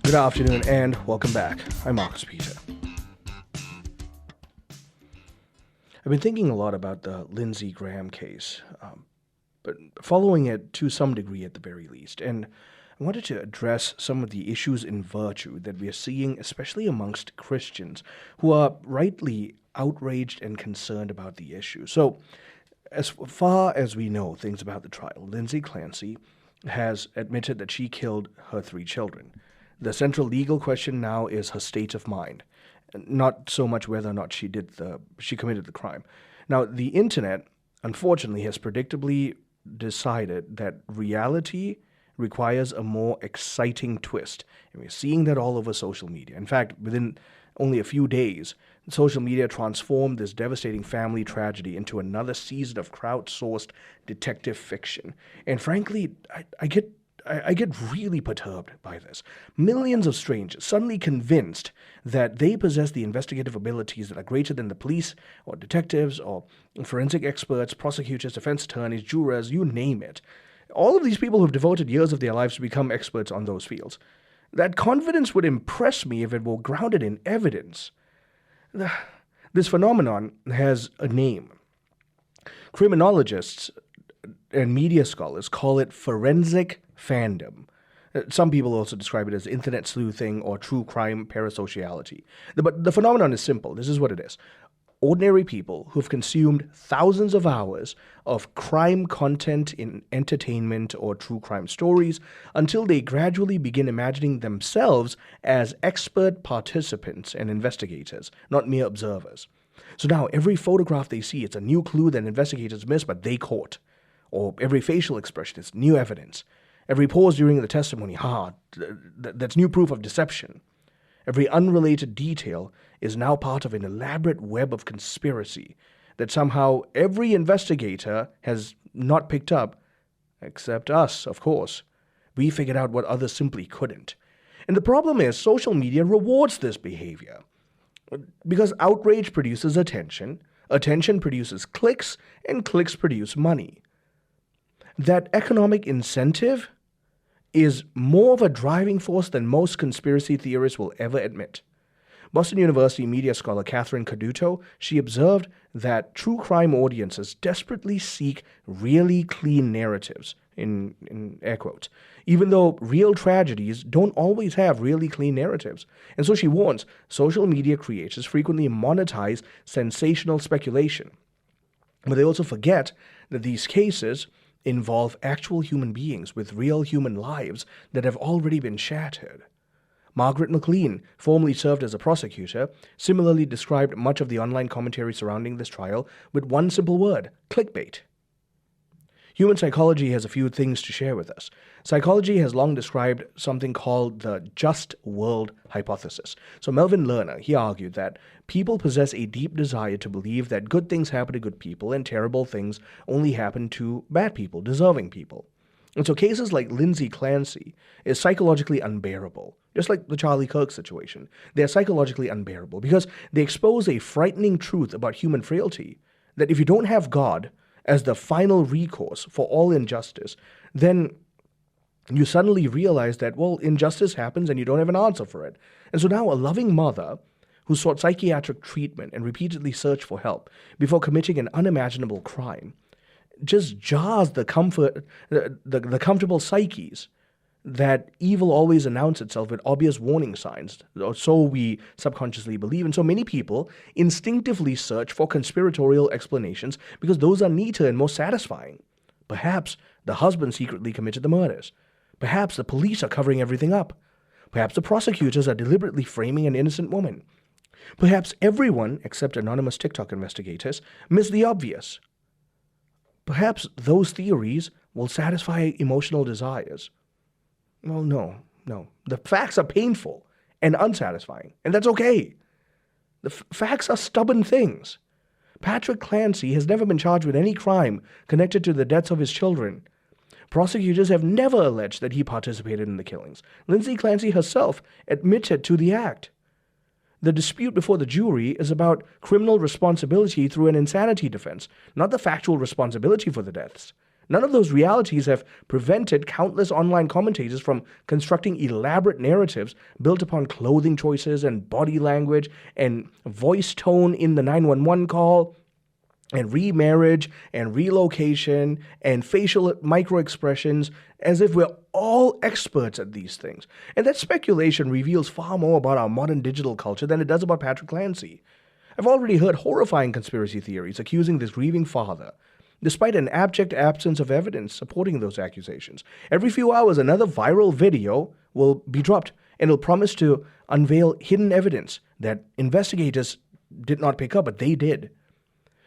Good afternoon and welcome back. I'm Marcus Peter. I've been thinking a lot about the Lindsey Graham case, but following it to some degree at the very least. And I wanted to address some of the issues in virtue that we are seeing, especially amongst Christians who are rightly outraged and concerned about the issue. So, as far as we know things about the trial, Lindsay Clancy has admitted that she killed her 3 children. The central legal question now is her state of mind, not so much whether or not she committed the crime. Now, the internet, unfortunately, has predictably decided that reality requires a more exciting twist, and we're seeing that all over social media. In fact, within only a few days, social media transformed this devastating family tragedy into another season of crowdsourced detective fiction. And frankly, I get really perturbed by this. Millions of strangers suddenly convinced that they possess the investigative abilities that are greater than the police or detectives or forensic experts, prosecutors, defense attorneys, jurors, you name it. All of these people who've devoted years of their lives to become experts on those fields. That confidence would impress me if it were grounded in evidence. This phenomenon has a name. Criminologists and media scholars call it forensic fandom. Some people also describe it as internet sleuthing or true crime parasociality. But the phenomenon is simple. This is what it is. Ordinary people who've consumed thousands of hours of crime content in entertainment or true crime stories until they gradually begin imagining themselves as expert participants and investigators, not mere observers. So now every photograph they see, it's a new clue that investigators missed but they caught. Or every facial expression is new evidence. Every pause during the testimony, that's new proof of deception. Every unrelated detail is now part of an elaborate web of conspiracy that somehow every investigator has not picked up, except us, of course. We figured out what others simply couldn't. And the problem is social media rewards this behavior. Because outrage produces attention, attention produces clicks, and clicks produce money. That economic incentive is more of a driving force than most conspiracy theorists will ever admit. Boston University media scholar Catherine Caduto, she observed that true crime audiences desperately seek really clean narratives, in air quotes, even though real tragedies don't always have really clean narratives. And so she warns, social media creators frequently monetize sensational speculation. But they also forget that these cases involve actual human beings with real human lives that have already been shattered. Margaret McLean, formerly served as a prosecutor, similarly described much of the online commentary surrounding this trial with one simple word: clickbait. Human psychology has a few things to share with us. Psychology has long described something called the just world hypothesis. So Melvin Lerner, he argued that people possess a deep desire to believe that good things happen to good people and terrible things only happen to bad people, deserving people. And so cases like Lindsay Clancy is psychologically unbearable, just like the Charlie Kirk situation. They're psychologically unbearable because they expose a frightening truth about human frailty, that if you don't have God as the final recourse for all injustice, then you suddenly realize that, well, injustice happens and you don't have an answer for it. And so now a loving mother who sought psychiatric treatment and repeatedly searched for help before committing an unimaginable crime just jars the comfortable psyches that evil always announces itself with obvious warning signs, or so we subconsciously believe. And so many people instinctively search for conspiratorial explanations because those are neater and more satisfying. Perhaps the husband secretly committed the murders. Perhaps the police are covering everything up. Perhaps the prosecutors are deliberately framing an innocent woman. Perhaps everyone, except anonymous TikTok investigators, missed the obvious. Perhaps those theories will satisfy emotional desires. Well, no. The facts are painful and unsatisfying, and that's okay. The facts are stubborn things. Patrick Clancy has never been charged with any crime connected to the deaths of his children. Prosecutors have never alleged that he participated in the killings. Lindsay Clancy herself admitted to the act. The dispute before the jury is about criminal responsibility through an insanity defense, not the factual responsibility for the deaths. None of those realities have prevented countless online commentators from constructing elaborate narratives built upon clothing choices and body language and voice tone in the 911 call and remarriage and relocation and facial microexpressions, as if we're all experts at these things. And that speculation reveals far more about our modern digital culture than it does about Patrick Clancy. I've already heard horrifying conspiracy theories accusing this grieving father, despite an abject absence of evidence supporting those accusations. Every few hours, another viral video will be dropped, and it'll promise to unveil hidden evidence that investigators did not pick up, but they did.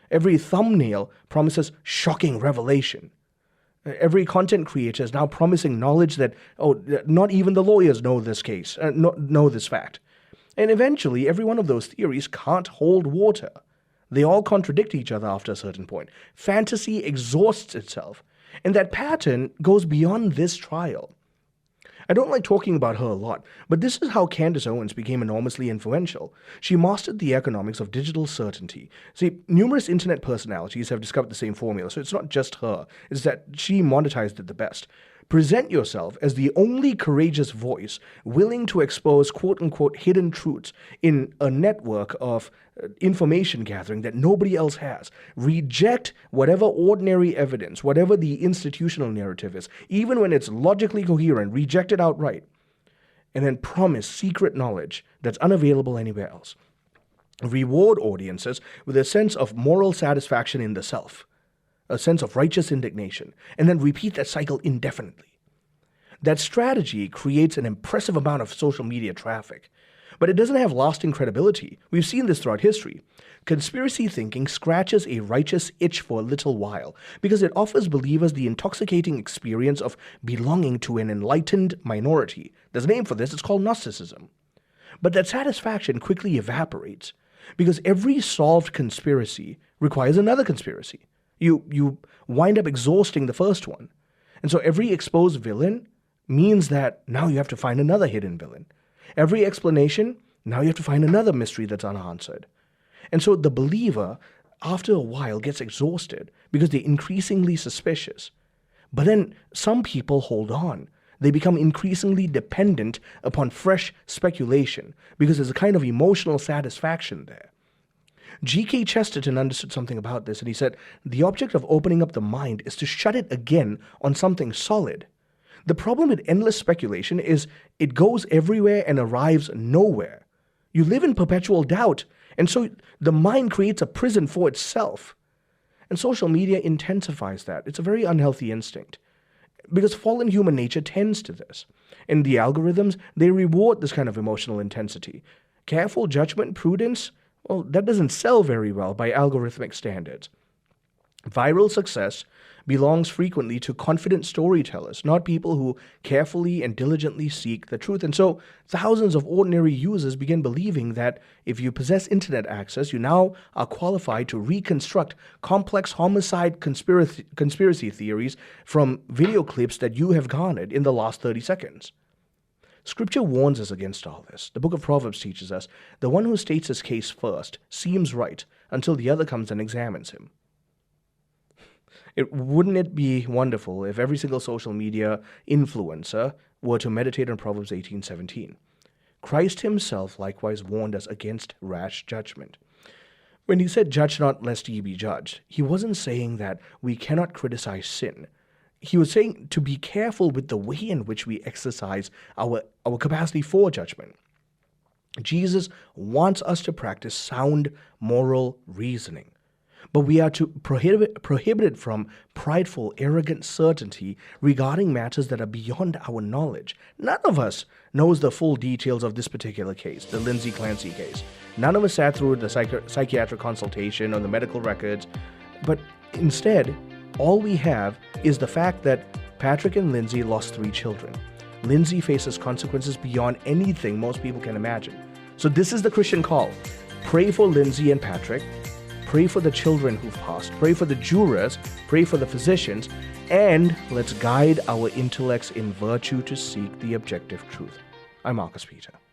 Every thumbnail promises shocking revelation. Every content creator is now promising knowledge that, not even the lawyers know this case, know this fact. And eventually, every one of those theories can't hold water. They all contradict each other after a certain point. Fantasy exhausts itself, and that pattern goes beyond this trial. I don't like talking about her a lot, but this is how Candace Owens became enormously influential. She mastered the economics of digital certainty. See, numerous internet personalities have discovered the same formula, so it's not just her. It's that she monetized it the best. Present yourself as the only courageous voice willing to expose quote-unquote hidden truths in a network of information gathering that nobody else has. Reject whatever ordinary evidence, whatever the institutional narrative is, even when it's logically coherent, reject it outright. And then promise secret knowledge that's unavailable anywhere else. Reward audiences with a sense of moral satisfaction in the self, a sense of righteous indignation, and then repeat that cycle indefinitely. That strategy creates an impressive amount of social media traffic, but it doesn't have lasting credibility. We've seen this throughout history. Conspiracy thinking scratches a righteous itch for a little while because it offers believers the intoxicating experience of belonging to an enlightened minority. There's a name for this, it's called Gnosticism. But that satisfaction quickly evaporates because every solved conspiracy requires another conspiracy. You wind up exhausting the first one. And so every exposed villain means that now you have to find another hidden villain. Every explanation, now you have to find another mystery that's unanswered. And so the believer, after a while, gets exhausted because they're increasingly suspicious. But then some people hold on. They become increasingly dependent upon fresh speculation because there's a kind of emotional satisfaction there. G.K. Chesterton understood something about this, and he said, the object of opening up the mind is to shut it again on something solid. The problem with endless speculation is it goes everywhere and arrives nowhere. You live in perpetual doubt, and so the mind creates a prison for itself. And social media intensifies that. It's a very unhealthy instinct, because fallen human nature tends to this. And the algorithms, they reward this kind of emotional intensity. Careful judgment, prudence, well, that doesn't sell very well by algorithmic standards. Viral success belongs frequently to confident storytellers, not people who carefully and diligently seek the truth. And so thousands of ordinary users begin believing that if you possess internet access, you now are qualified to reconstruct complex homicide conspiracy theories from video clips that you have garnered in the last 30 seconds. Scripture warns us against all this. The book of Proverbs teaches us, the one who states his case first seems right until the other comes and examines him. Wouldn't it be wonderful if every single social media influencer were to meditate on Proverbs 18:17? Christ himself likewise warned us against rash judgment. When he said, judge not lest ye be judged, he wasn't saying that we cannot criticize sin. He was saying to be careful with the way in which we exercise our capacity for judgment. Jesus wants us to practice sound moral reasoning, but we are to prohibited from prideful, arrogant certainty regarding matters that are beyond our knowledge. None of us knows the full details of this particular case, the Lindsay Clancy case. None of us sat through the psychiatric consultation or the medical records, but instead, all we have is the fact that Patrick and Lindsay lost 3 children. Lindsay faces consequences beyond anything most people can imagine. So this is the Christian call. Pray for Lindsay and Patrick. Pray for the children who've passed. Pray for the jurors. Pray for the physicians. And let's guide our intellects in virtue to seek the objective truth. I'm Marcus Peter.